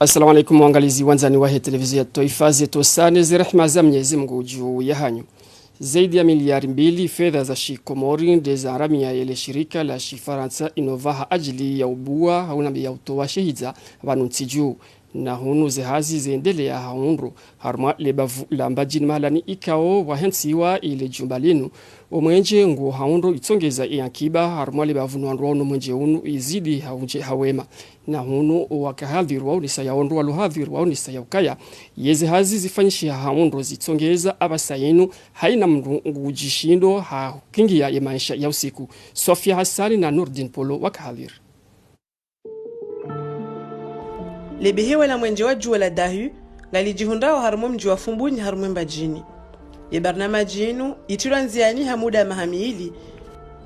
Assalamu alaikum waangalizi wanzani wa televisheni ya Taifa zetu sana zirehma za Mwenyezi Mungu juu ya hanyu. Zaidi ya miliari 2 fedha za Shikomori ndeza haramia ile shirika la Shifaransa inovaha ajili ya ubua hauna ya utoa shehidza vanunti juu na hunu zehazi zeendelea haunru harma lebavu lambajini mahalani ikao wahensiwa ile jumbalinu omwenje ngu haunru itongeza iankiba harma lebavu nuanruwa mwenje unu izidi haunje hawema na hunu wakahadhiru nisa ya onru waluhadhiru nisa ya ukaya yeze hazi zifanyishia haunru zitongeza abasayenu haina mrungujishindo hakingia ya maisha ya usiku. Sofia Hassani na Nurdin Polo wakahadhiru. Lebehewa la mwenje wa jua la dahu ngalijihundao harumu mji wa fumbuni harumu mbajini. Ye barnamaji yenu itiranziani hamuda mahamiili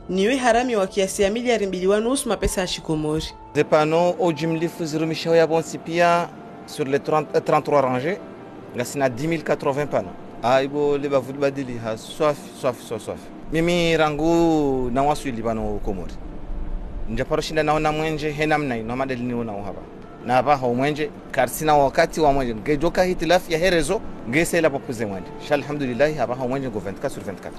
niwe harami wa kiasi ya miliari 2.5 mapesa ya Shikomori. Des panneaux au jumlifu zirumishao ya bonsi pia sur les 33 rangées ngasina 10,080 panneaux. Aibo leba vudibadili ha swafi. Mimi rangu na wasuli bano Komori. Njaparoshinda naona mwenje hena mnai no madeli niona hapa. Na baha mwenje karsina wakati wa mwenje ngejoka hitilafu ya herezo ngese la popuze mwenje alhamdulillah hapa mwenje go 24/24.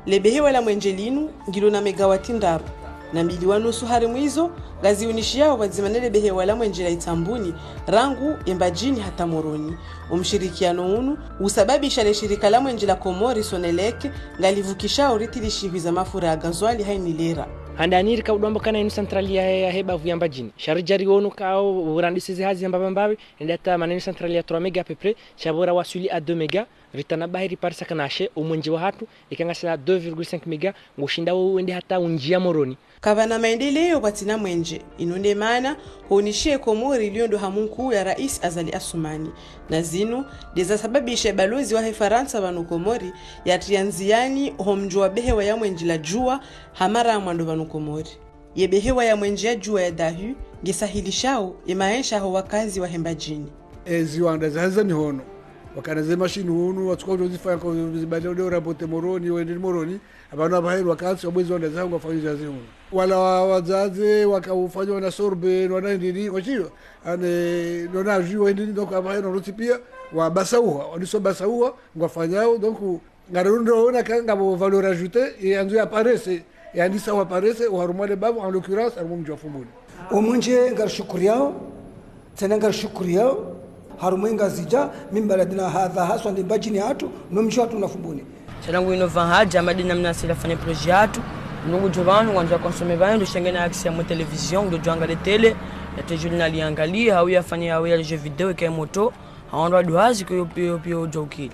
Lebehewa la mwenje linu ngilo na megawati ndaru na 1.5 harimu hizo gaziunishiao wazimanele behewa la mwenje la Itambuni rangu embajini hata Moroni. Umshirikiano unu usababisha le shirika la mwenje la Komori Sonelek ngalivukishao ritilishi za mafura ya gazwali hainilera handaniri ka udomba kana inu centrali ya heba vuyamba jini sharijari wonu kao urandisi hazi mbabambawe ndata maneni centrali ya 3 mega à peu près shabora wasuli à 2 mega ritana bahiri parisa kanashe umwenje wa hatu ikangasa 2.5 mega ngushinda wende hata unjia Moroni kabana maendeleo batina mwenje inonde maana honishie Komori liondo hamunku ya Rais Azali Asumani na zinu deza sababisha balozi wa Faransa banu Komori ya trianziani homjwa behewa ya mwenje la jua hamara mwando banu Komori yebehewa ya mwenje ya jua ya dahu gisahilishao imaesha ho wakazi wa hembajini ziwanda zaza ni hono wakanaze mashini hunu watukojo zifanya kwa zibadeo rapote Moroni wende Moroni abana bahiri wakati wabwezi wanda zangu wafanya zazi hunu wala wazaze wakafanya na sorbe wana ndini wachio ane nona juu wende donc abahiri roti pia wa basauha waliso basauha ngwafanyao donc ngarundo ona kanga bo valeur ajoutée et anzu apparaît yani ça apparaît au harumale babu en l'occurrence armum jofumuni omunje ngarshukuriao tena ngarshukuriao harumwenga zija mimbaladina hadha haswa ndibajini hatu nomsho hatu nafumbuni changu inova haja madina mnasila fanya projet hatu nungu jovanu kwanja consommer bana ndo shangena accès à television ndo jwanga de tele ya te journal yangalia au yafanya au ya jeu video kwa moto haondwa duazi kwa pio jokili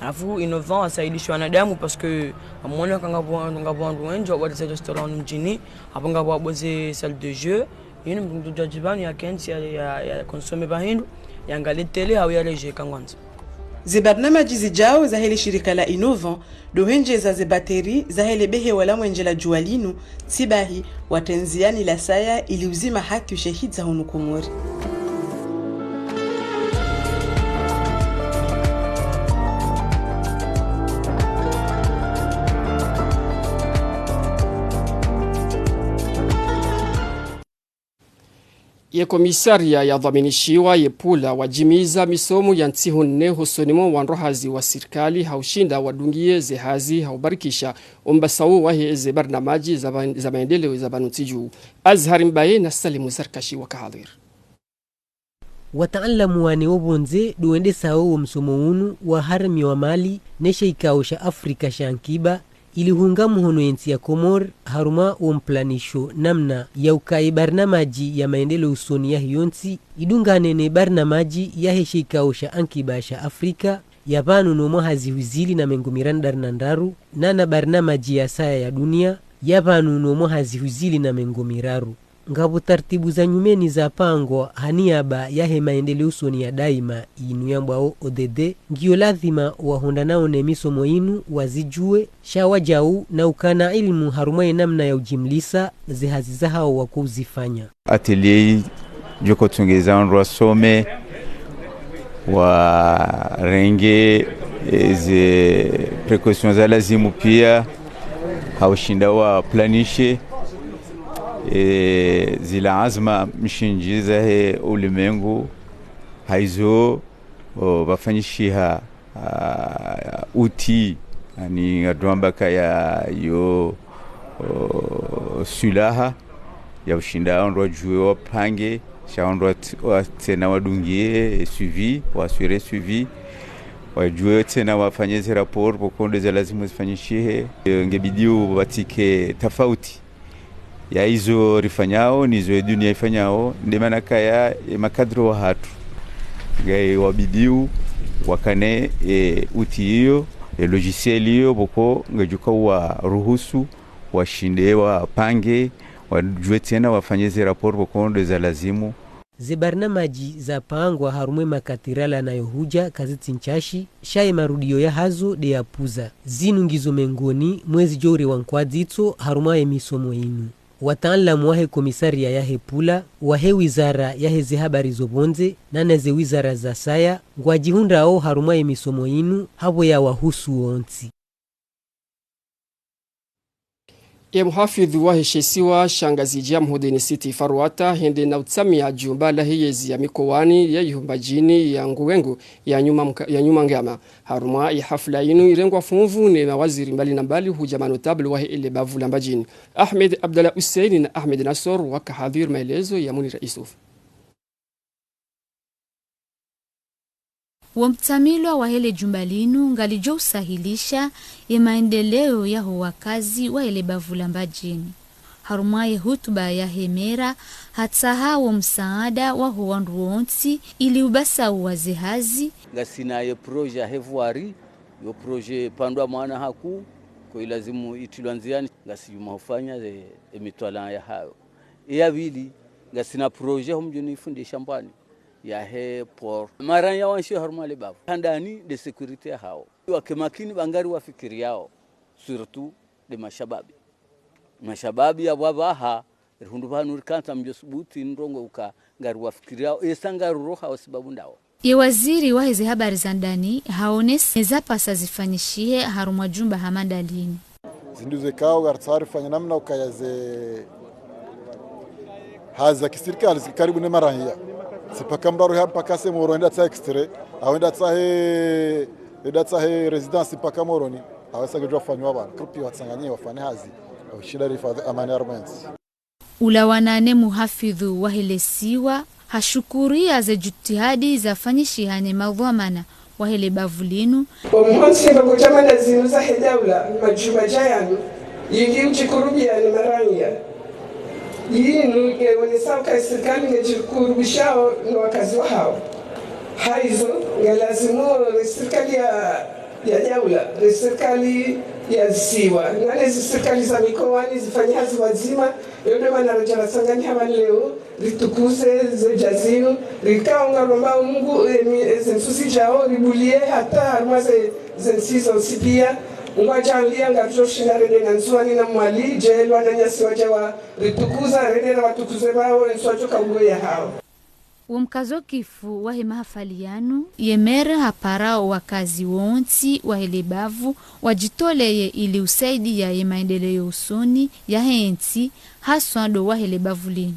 alafu innovant asaidishwa wanadamu parce que amona kanga bwandu wenjo wa de restaurant mjini aponga bwa boze salle de jeu yini mndu jajibani ya kensi ya consommer bahindu yangali tele au ya leje kangwanza zibarnamaji zijao za hili shirika la Innovant dohenje za zibateri za hele behe wala mwenje la jualinu sibahi watenziani la saya ili uzima haki ushahid za hunu Komori. Ye komisaria ya dhaminishiwa yepula wajimiza misomo ya ntihunne husonimo wanrohazi wa sirikali haushinda wadungie zehazi haubarikisha umbasawu wahe ze barnamaji za maendeleo za banutiju. Azhar Mbaye na Salimu Zarkashi wakahadhir. Wataalamu wane obonze duende sao msomo unu wa harami wa mali nesha ikaosha Afrika shankiba ili hungamu hono yensi ya Komor haruma umplanisho namna ya ukai barnamaji ya maendelo usoni ya hiyonsi idunganene barnamaji ya heshikaosha ankibasha Afrika ya panu nomo hazihuzili na mengumirandar nandaru na barnamaji ya saya ya dunia ya panu nomo hazihuzili na mengumiraru ngabu tartibu za nyumeni za pango haniaba yahe maendeleo usoni ya daima inu yambao ODD ngio lazima wahonda nao nemisomo inu wazijue shawajau na ukana ilmu harumai namna ya ujimlisa zihaziza hao wakuzifanya atelier joko tungeza onro some wa renge ze precautions za lazimu pia haushinda wa planishe zila azma mshinjiza he ulimengu haizo wafanyishiha uti ni ngadwamba kaya yo sulaha ya ushinda ondwa juwe wapange shaondwa tena wadungie suivi wasure suivi wajue tena wafanyeze rapport pokonde za lazima zifanyishihe ngebidiu watike tofauti ya hizo rifanyao nizo dunia ifanyao ndemana kaya makadro wa hatu gai wabidiu wakane uti hiyo logiciel hiyo boko ngajuka wa ruhusu washinde wapange wajue tena wafanyeze rapport pokonde za lazimu Zibarnamaji za pangwa harumwe makatirala na yohuja kazi tinchashi shaye marudio ya hazo de ya puza zinu ngizo mengoni mwezi jori wankwadzito haruma emisomo inu wataalamu wahe komisaria ya hepula wahe wizara ya heze habari zobonze na neze wizara za saya ngwajihunda ao haruma emisomo inu habo ya wahusu onti. Ya muhafidhi wa heshesiwa shangazi Jamhudini City Farwata hende na utsamia jumba la hiyezi ya mikowani ya yuhumbajini ya nguwengu ya nyuma ngama. Haruma ya hafla inu irengwa funvu ne mawaziri mbali na mbali hujama notable wa ile bavu lambajini. Ahmed Abdallah Hussein na Ahmed Nasor wakahadhir maelezo ya Munira Isuf. Wamtamilwa wa hele jumbalinu ngalijo usahilisha ya maendeleo ya wakazi wa hele bavulambajini. Harumaye hutuba ya hemera hataha wa msaada wa huwanruonti ili ubasa uwazihazi. Ngasina ye proje hevuari, yo proje pandwa mwana haku, kwa ilazimu itiluanziani, ngasi yumahufanya emitwala ya hayo. Iya vili, ngasina proje humjuni fundi shambani. Ya he por maran ya wanshi harumale babu handani de securite hao wakemakini bangari wafikiri yao surtout de mashababi ya wabaha hundu banur kanta mjosubuti ndongo uka ngari wafikiri yao esangaru roha wasibabu ndao. Ye waziri wa hizi habari za ndani haones nezapasa zifanyishie harumwa jumba hamandalini zinduze kao gartsari fanya namna ukayaze haza kisirikali karibu ne marahia sipaka mbaru hapa kase moro enda tsa extrait awenda tsa residence paka moroni awasa gejwa fanywa abantu kripi watsanganye wafane hazi shida rifa amani arments ula wanane muhafidhu wa helesiwa hashukuria za jitihadi za fanyishi hane madhamana wa hele bavulinu omuhansi bakujamana zinu za hedawla majuma jayanu yingi uchikurubia ni maranya yinu ngeonesa kwa serikali ngejikurubishao na wakazi wao haizo ngelazimu serikali ya dawla serikali ya siwa nane serikali za mikoani zifanye hazi wazima yote wanarejea sangani hapa leo ritukuze zejazinu rikaonga romba Mungu zensusi jao ribulie hata harmaze zensizo sipia ngwajangia ngatoshinda rene nanzuani na mwali jelo ananyasi wajawa ritukuza rene na watukuze bao enswacho kabuya hao Wamkazo kifu wahe mahafalianu yemere hapara wakazi wonti wahelebavu wajitoleye ili usaidi ya ye maendeleo usoni ya henti haswa ndo wahelebavu linu.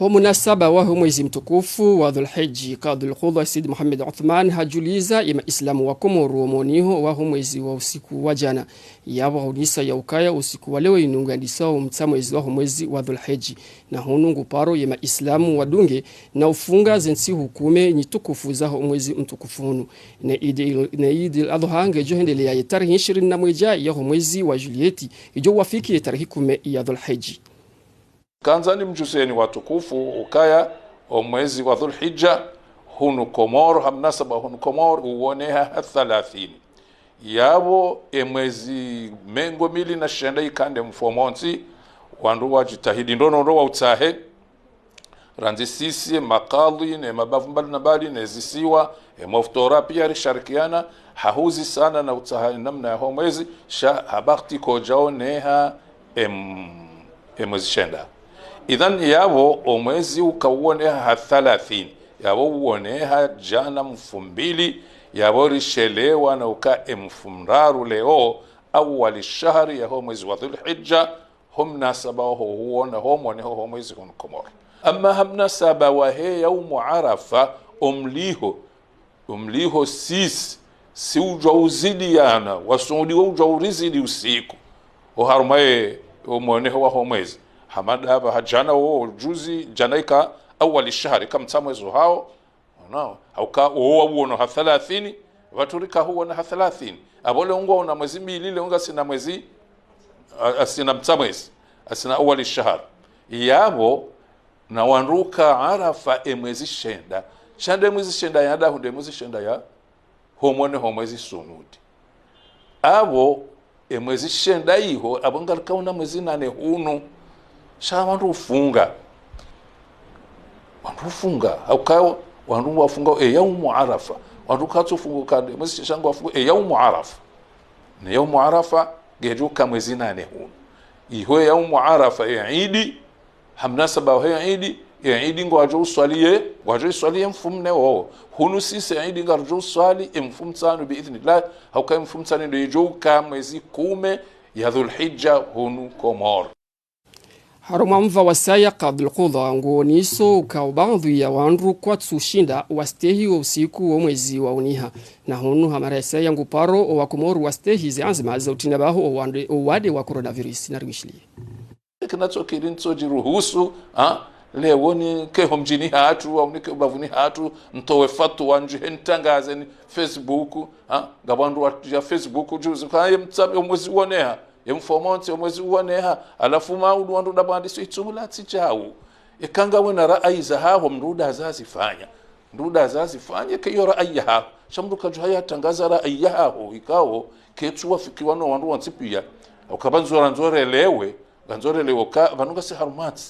Munasaba wa mwezi mtukufu wa Dhulhijja Qadhul Qudha Said Muhammad Uthman hajuliza ima Islamu wa Komoro moniho wa mwezi wa usiku wa jana yabo hunisa ya ukaya usiku wa leo inungandisa mwezi wa mwezi wa Dhulhijja na hunungu paro ima Islamu wadunge na ufunga zensi hukume nyitukufu za mwezi mtukufu hunu na Eid al-Adha ngejo hendelea ya tarehe 21 ya mwezi wa Julieti ijo wafiki tarehe 10 ya Dhulhijja. Kanzani mjuseni watukufu ukaya o mwezi wa Dhulhijja hunu Komoro hamnasaba hunu Komoro uoneha 30 yabo mwezi mengo mili na shenda ikande mfomonzi wandu wajitahidi ndono wa utahe ranzi sisi makadhi ne mabavu mbali na bali ne zisiwa moftora pia risharikiana hahuzi sana na utahe namna ya mwezi sha habakti kojao neha mwezi shenda idhan yabo omwezi ukauoneha 30 yabo uoneha jana mfumbili yabo rishelewa na uka mfumraru leo awali shahri ya mwezi wa Dhulhijja همنا سبا هو هم هم يزكون كمور أما همنا سبا وهي يوم عرفة أمليه سيس سيو جوزيديانا وسوديو جوريزيدي usiku وهرمي ومونه وهمز حمد هذا جانا وجوزي جانيكا أول الشهر كم تموز هاو أو كا هو ونه 30 waturika huwa na 30 abole ungo una mwezi mbili ile unga sina mwezi asina mtamwezi asina awali shahar yabo na wanruka arafa mwezi shenda mwezi shenda yada hunde mwezi shenda ya homone homwezi sunudi abo mwezi shenda iho abongalika una mwezi nane hunu sha wanrufunga au wandu wafunga yaumu arafa wandu katsufunga kande mwezi shangu wafunga yaumu arafa ni yaumu arafa gejuka mwezi nane hunu iho yaumu arafa Eid hamnasaba wa Eid ngwaje uswalie mfumne wao hunu sisi Eid ngarjo uswali mfumtsano biidhnillah au kama mfumtsano ndio ijuka mwezi 10 ya Dhulhijja hunu Komor. Haruma mva wasaya kabla qudha ngoniso ka baadhi ya wandu kwa tsushinda wastehi wa usiku wa mwezi wa uniha na hunu hamaresa yangu paro wa Komoru wastehi zianzima za utinabaho wade wa coronavirus na rwishli kinachokirinso jiruhusu leo ni keho mjini hatu au nike bavuni hatu mtowe fatu wanju hentangaze ni Facebook gabandu ya Facebook juzi kwa mtsabe mwezi uoneha yemfomonte mwezi uoneha alafu maudu wandu dabandisi itumula tijawu ikanga wena rai za hawo mruda azazifanya keyo rai ya shamruka juhaya tangaza rai ya ikao ketu wafikiwa no wandu wansipia ukabanzora nzorelewe ka vanuka si harumati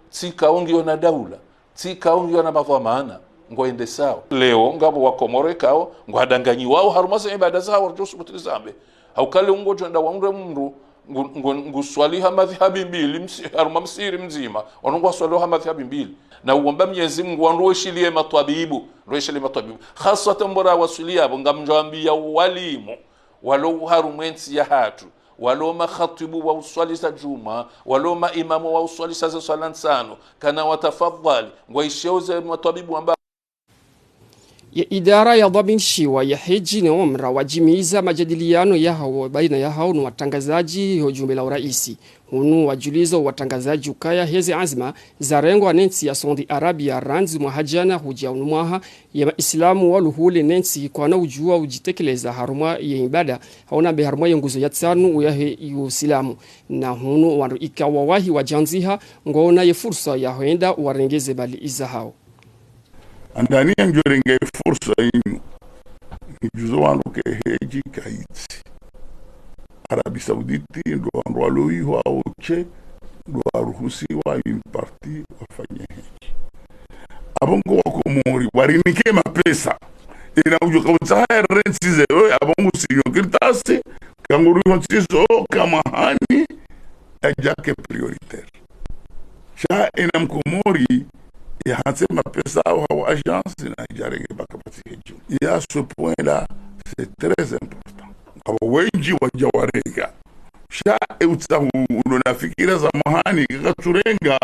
tika ongio na daula tika ongio na mavamana ngoende sawa leo ngabo wa Komoro kao ngwadanganyi wao harumasa ibada zao rjosu kutilizambe au kale ungo jenda waunre mru nguswaliha madhhabi mbili haruma msiri mzima wanungwa swaliha madhhabi mbili na uomba Mwenyezi Mungu wanrueshilie matwabibu hasatan bora wasulia abo ngamjambia walimu walo harumwensi ya hatu walo makhatibu wa uswalisa juma walo maimamu wa uswalisa za swala nsano kana watafadhali ngwaisheuze matwabibu amba ya idara ya dhabin shiwa ya hiji na umra wajimiza majadiliano ya hao baina ya hao na watangazaji hujumbe la uraisi hunu wajulizo watangazaji ukaya hezi azma za rengo nensi ya Saudi Arabia ranzi muhajana hujia unumwaha ya Islamu waluhule nensi kwa na ujua ujitekeleza haruma ya ibada hauna be haruma ya nguzo ya tsanu uyahe Islamu na hunu wandu ikawawahi wajanziha ngona ye fursa ya huenda warengeze bali iza hao andani njorenge fursa inu nijuzo wanu ke heji kaiti Arabi Sauditi ndo wandu waloi wa uche ndo waruhusi wa imparti wafanye heji abongo wa Komori warinike mapesa ina ujo kautaya rensize abongo sinyo kirtasi kanguru yonsizo kama hani ajake prioritaire sha ina Mkomori ya hansema pesa au agence na jarenge bakapati heju ya ce point là c'est très important abo wengi wajawarenga sha eutsahu unafikira za mahani katurenga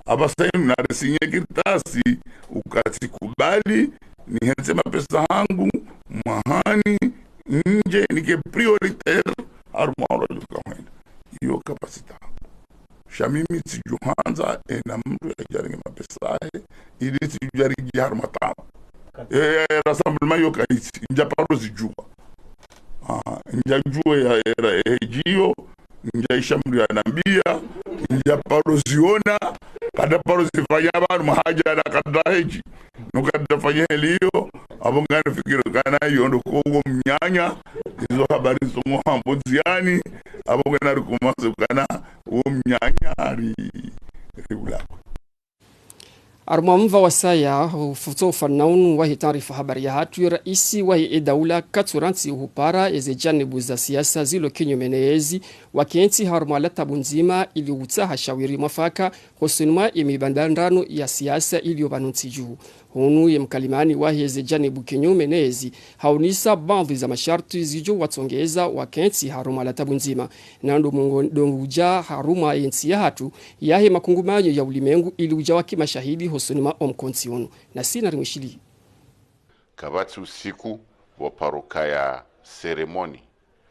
abasaini na resinye kirtasi ukatikubali ni hansema pesa hangu mahani nje nike prioritaire armoro dukamenda hiyo kapasita shamimi tijuhanza na mtu yajaringe mapesahe ili tijujarigi harmatama rassemblement yo kaisi njaparo zijua njajue ya hejiyo njaishamri ya nambia njaparo ziona kada paro zifanya abantu mahaja na kada heji nukada fanya heliyo abongana fikiro kana yondo kongo mnyanya izo habari zomo hamboziani abongana rukumaze kana umnyanya ari ribula Armamva wasaya futofa naunu wahi taarifa habari ya hatu ya raisi wahi daula katuransi uhupara ezejanibu za siasa zilo kinyumenezi wakienzi harmalata bunzima ili utaha shawiri mafaka husunuma imibandandano ya siasa ili yobanunti juhu hunu ye mkalimani waheze janibu kinyume nezi haunisa bandhi za masharti zijo watongeza wakenti haruma la tabu nzima nando mungondomuja haruma yensi ya hatu yahe makungumanyo ya ulimengu ili ujawaki mashahidi hosonima omkonti hunu na sina rimishili kabati usiku waparoka ya seremoni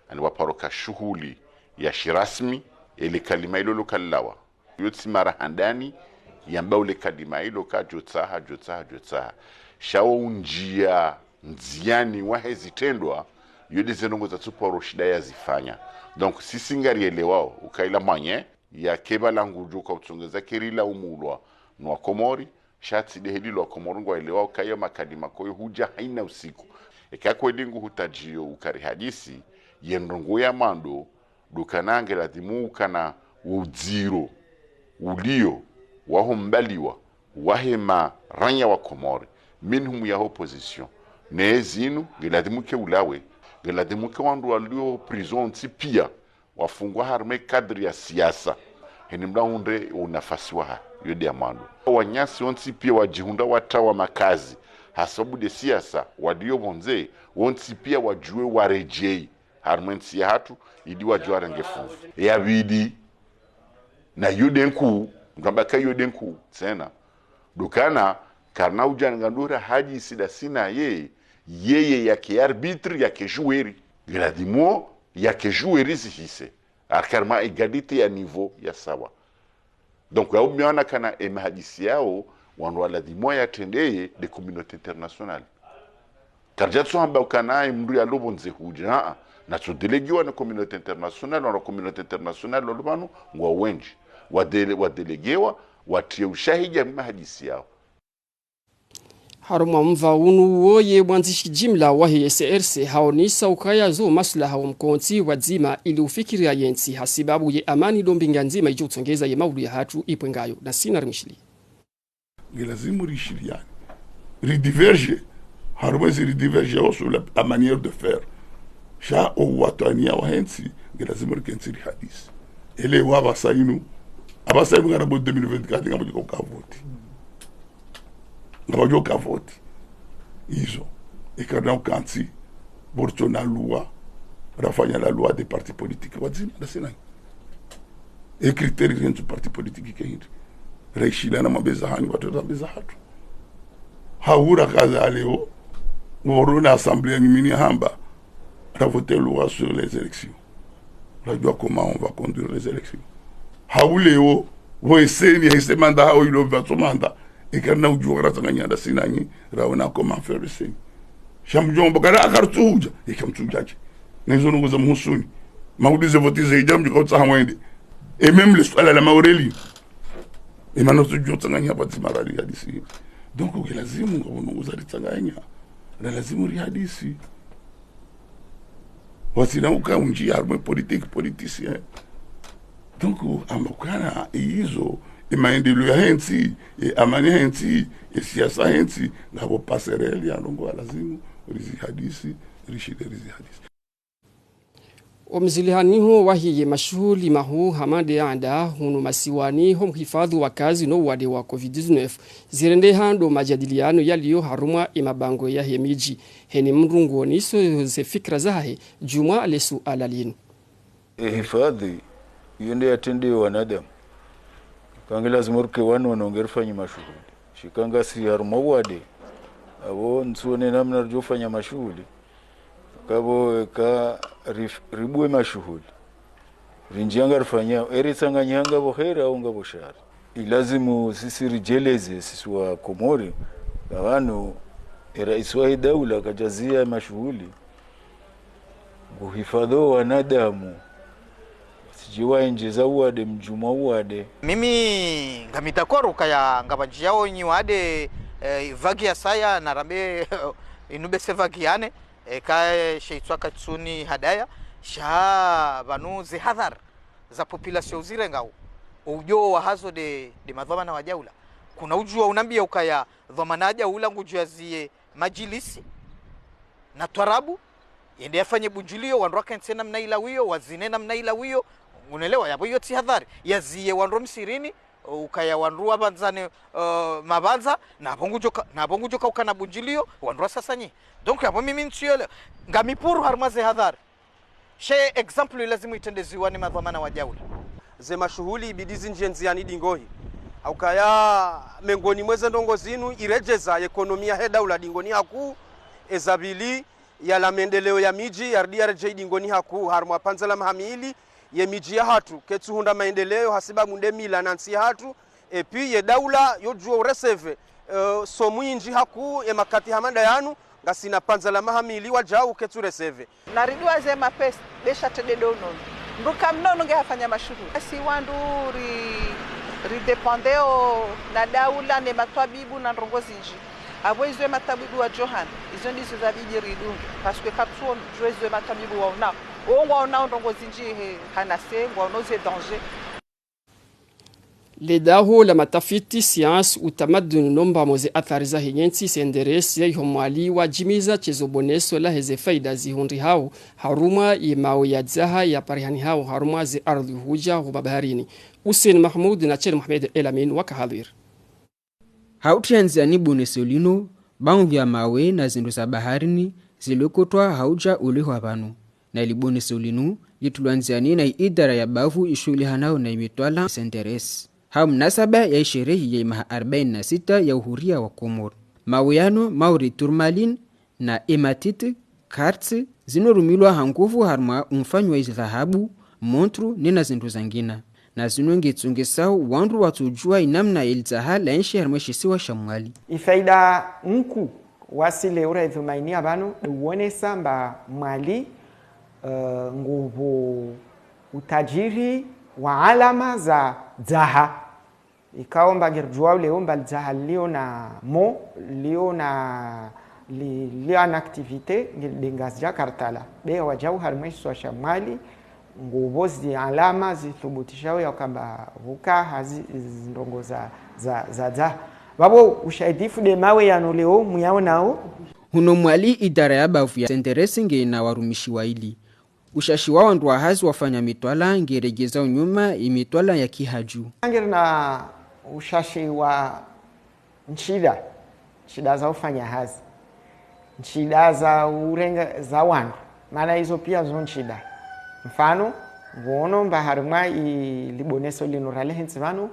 ani waparoka shughuli ya shirasmi ili kalima ilo lokalawa yotsi mara handani yamba ule kalima ilo ka jotsaha shao unjia nziani wahezi tendwa yode zenongo za tuporo shida ya zifanya donc sisi ngari elewao ukaila manye ya keba langu joka utongeza kirila umulwa nwa komori shati deheli lo komori ngwa elewao kaya makadima koyo huja haina usiku ekako edingu hutajio ukari hadisi yendrongo ya mando dukanange latimu kana udziro ulio wahombaliwa wahema ranya wa komori minhum ya opposition nezinu geladimuke ulawe geladimuke wandu walio prison tipia wafungwa harme kadri ya siasa henimla hunde unafasi wa yode amando wanyasi onti pia wajihunda watawa makazi hasabu de siasa wadio bonze onti pia wajue warejei harmensi ya hatu idi wajua rengefu ya bidi na yudenku ngambaka yudenku tena dukana karna ujangandura haji sidasina yeye yake arbitre yake joueur gradimo yake joueur zihise akarma egalite ya niveau ya sawa donc au miona kana emahadisi yao wanwala dimo ya tendeye de communauté internationale karjatso hamba kana mndu ya lobonze huja na so delegiwa na communauté internationale na communauté internationale lobano ngwa wenji wa delegewa watie ushahidi ya mahadisi yao haruma mva unu woye mwanzishi jimla wahi SRC haonisa ukaya zo maslaha wa mkonti wadzima ili ufikiria yensi hasibabu ye amani dombinga nzima iju utongeza ye maulu ya hatu ipwengayo na sina rimishili gelazimu rishiliani ridiverge haruma zi ridiverge au sur la manière de faire sha o watania wa hensi gelazimu rikensi rihadisi ele wabasainu abasainu ngarabo 2024 ngabo kavoti ngabajo kavoti izo ikadao kanti borto na loi rafanya la loi des partis politiques wadzima dasina e criteri rentu parti politique kendi reishila na mabeza hani watu mabeza hatu haura kaza leo ngorona assemblée ngimini hamba voter loi sur les élections rajua comment on va conduire les élections hauleo voiseni ese manda hao ilo vatsomanda ikarna ujura tanganya sinani raona comment faire le signe shamjomba kana akartuja ikamtujaje nezo nguza muhusuni maudize votize ijamju kautsa hamwende et même le soir la maureli et maintenant tu tanganya batsimarali hadisi donc lazima nguza ritanganya lazima ri hadisi wasina ukaunji arme politicien donc ambokana izo maendeleo ya hensi amani hensi siasa hensi ngabo passerelle ya ndongo lazima rizi hadisi rizi hadisi omzilihaniho wahiye mashuhuli mahu hamande anda hunu masiwani hom hifadhi wakazi no wade wa COVID-19 zirende hando majadiliano yaliyo haruma imabango ya hemiji heni mrungo niso ze fikra zahe juma lesu alalinu hifadhi yende atende wanadamu kange lazima ruke wanu wanongerfanya mashuhuli shikanga si haruma wade abo nsuone namna rjofanya mashuhuli kabo ka ribue mashuhuli rinjianga rifanya erisanganyanga bohera au ngabo shari ilazimu sisi rijeleze sisi wa Komori kawano rais wa daula kajazia mashuhuli kuhifadhi wanadamu sijiwa injeza uade mjuma uade mimi ngamitakoro kaya ngabanjiyao nyiwade vagi ya saya narambe inubese vagi yane kae sheitwa katsuni hadaya sha banu zihadhar za population zire ngao ujo wa hazo de madhamana wa jaula kuna ujua unambia ukaya dhamana jaula ngujazie majilisi na twarabu yende afanye bujulio wanroka nsena mnaila wiyo wazine na mnaila wiyo unaelewa yabo yote hadhari yazie wanro msirini ukaya wanrua banzane mabanza na bongo joka ukana bunjilio wanrua sasa nyi donc hapo mimi ntsiele ngamipuru harmaze hadhari she example lazima itendeziwa ni madhamana wa jaula zema shughuli bidizi njenziani dingohi aukaya mengoni mweze ndongo zinu irejeza ekonomia he daula dingoni haku ezabili ya la maendeleo ya miji ya RDRJ dingoni haku harmwa panzala mahamili ye miji ya hatu ketsuhunda maendeleo hasiba munde mila nansi hatu epi ye daula yojuo reseve somwinji haku e makati hamanda yanu ngasina panzala mahamili wajau ketsu reseve naridwa zema pesa besha tededono nduka mnono ngehafanya mashughuli si wandu ridependeo na daula ne matwabibu na ndongozi nji abo izwe matabibu wa Johan izo ndizo za biji ridunge parce que kapsuo jwezwe matabibu wa una waona ndongozi nji hanase waonoze danger Ledaho la matafiti science utamaduni nomba moze athari za hinyensi senderesi ya ihomwali wa jimiza chezoboneso la heze faida zihundi hao haruma imao ya dzaha ya parihani hao haruma ze ardhi huja hubabaharini. Hussein Mahmoud na Chen Mohamed Elamin wakahadhir. Hautianzia ni bonesolino, bangu ya mawe na zindu za baharini zilokotwa hauja uliho hapanu. Na ili bonesolino lituluanziani na idara ya bavu ishuli hanao na imitwala senderesi. Hau mnasaba ya sherehi ya imaha 46 ya uhuria wa Komoro. Maweyano, mauri turmalin na ematite, kartse, zinorumilwa hanguvu harma umfanywa izi dhahabu, montru, nina zindu zangina. Na zinonge tsungesau wandu watujua inamna ilzaha la enshi harmeshisiwa shamwali. Ifaida nku wasile ura idhumaini abanu uone samba mwali nguvu utajiri wa alama za dzaha. Ikaomba gerjua uleomba dzaha lio na mo, lio na activite ngildingazja kartala. Bea wajau harmeshisiwa shamwali nguvozi alama zithubutishawe ya kamba vuka hazi ndongo za dzaha. Babo ushaidifu de mawe ya noleo muyao nao. Huno mwali idara ya bavu ya senderesi nge na warumishi wa ili. Ushashi wao ndo hazi wafanya mitwala ngeregeza unyuma imitwala ya kihaju. Ngeri na ushashi wa nchida za ufanya hazi. Nchida za urenga za wandu. Maana hizo pia zo nchida. Mfano, ngono mba haruma liboneso linurale hensivano,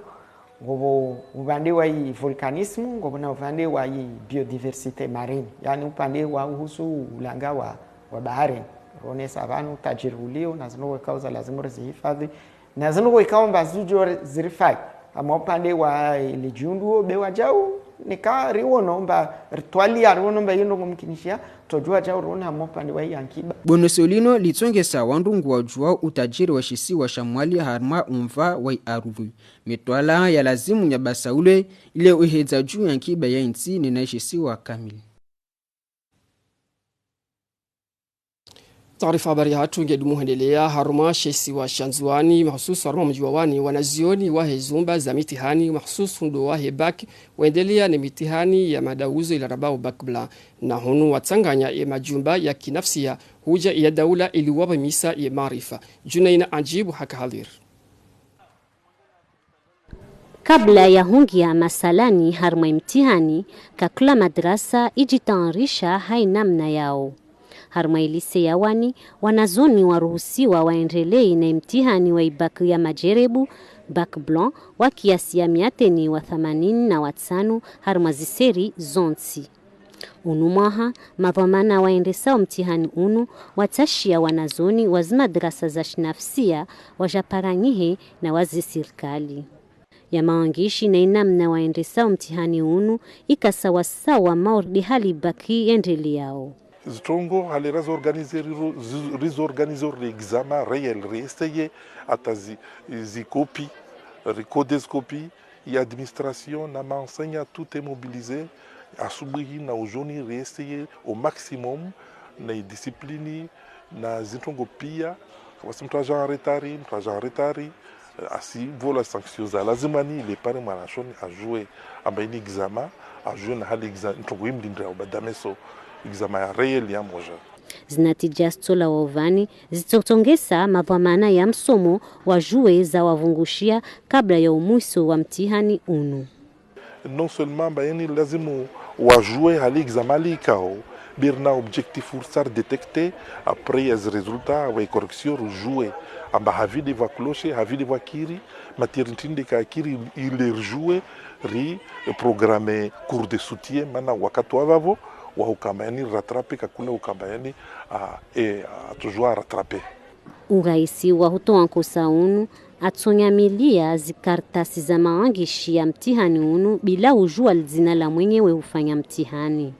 ngobo upande wa volcanismo, ngobo na upande wa biodiversite marine. Yani upande wa uhusu ulanga wa bahari. Rone savano tajiri ulio na zinowe kauza lazima zihifadhi na zinowe kaomba zujo zirifai ama upande wa lijunduo bewa jau nika riwono mba ritualia riwono mba yino mumkinishia tojua jau rona ama upande wa yankiba. Bonesolino litongesa wandu wajua utajiri wa shisi wa shamwali harma umva wa aruvu. Mitwala ya lazimu ya basaule ile uheza juu yankiba ya insi ninaishisi wa kamili. Taarifa habari hatu ngedumu hendelea haruma shesi wa shanzuani mahususu haruma mjuawani wanazioni wa hezumba za mitihani mahususu ndo wa hebaki waendelea ni mitihani ya madauzo ila rabao bakbla na hunu watanganya ya majumba ya kinafsia huja ya daula iliwapa misa ya marifa. Junaina Anjibu haka hadhir. Kabla ya hungia masalani haruma imtihani kakula madrasa ijitayarisha hai namna yao. Haruma ilise ya wanazoni waruhusiwa waendelei na imtihani wa ibaki ya majerebu bac blanc wa kiasi ya 85 haruma ziseri zonsi. Unumaha mavamana waendesao mtihani unu watashia wanazoni wazimadrasa za shinafsia wajaparanyihe na wazi sirkali. Ya maangishi na inamna waendesao mtihani unu ikasawasawa maurdi hali baki endeli yao. Strongo hali réorganiser l'examen réel, réessayer atazi copie, recodes copie, et administration na m'enseigne tout est mobilisé, à subihi na ujoni réessayer au maximum na discipline na zitrongo pia, kwa mtaja retari, asi vola sanctions à lazimani les parents manachoni à jouer ambaini examen, à jouer na hali examen, ntongo imlindra obadameso examen réel ya moja. zinatija stola wovani zitotongesa mapamana ya msomo wa jue za wavungushia kabla ya umwiso wa mtihani unu. Non seulement bayani lazimu wajue hali examali kao birna objectif ursar détecté après les résultats wa correction jouer amba havide va clocher havide va kiri maternité ka kiri il jouer ri programme cours de soutien mana wakati wavavo wa ukambayani rattraper kakuna ukambayani toujours rattraper. Uraisi wa hutoa nkosa unu atsonyamilia zikartasi za maangishi ya mtihani unu bila ujua zina la mwenyewe hufanya mtihani.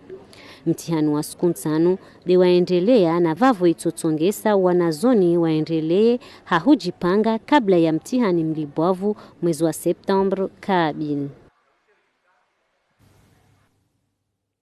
Mtihani wa siku 5 liwaendelea na vavo itotongesa wanazoni waendelee hahujipanga kabla ya mtihani mlibwavu mwezi wa September kabili.